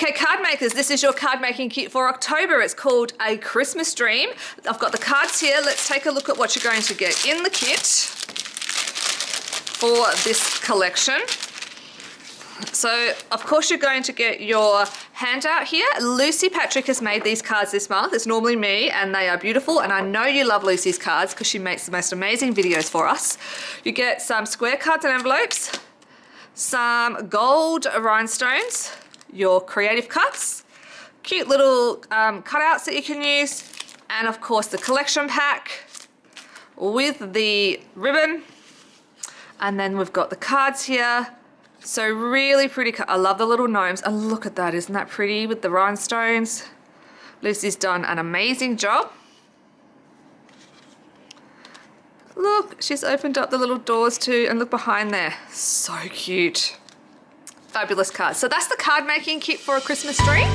Okay, card makers, this is your card making kit for October. It's called A Christmas Dream. I've got the cards here. Let's take a look at what you're going to get in the kit for this collection. So, of course, you're going to get your handout here. Lucy Patrick has made these cards this month. It's normally me, and they are beautiful, and I know you love Lucy's cards because she makes the most amazing videos for us. You get some square cards and envelopes, some gold rhinestones, your creative cuts, cute little cutouts that you can use, and of course the collection pack with the ribbon. And then we've got the cards here. So really pretty. I love the little gnomes. And look at that, isn't that pretty with the rhinestones? Lucy's done an amazing job. Look, she's opened up the little doors too, and look behind there. So cute. Fabulous cards. So that's the card making kit for A Christmas Dream.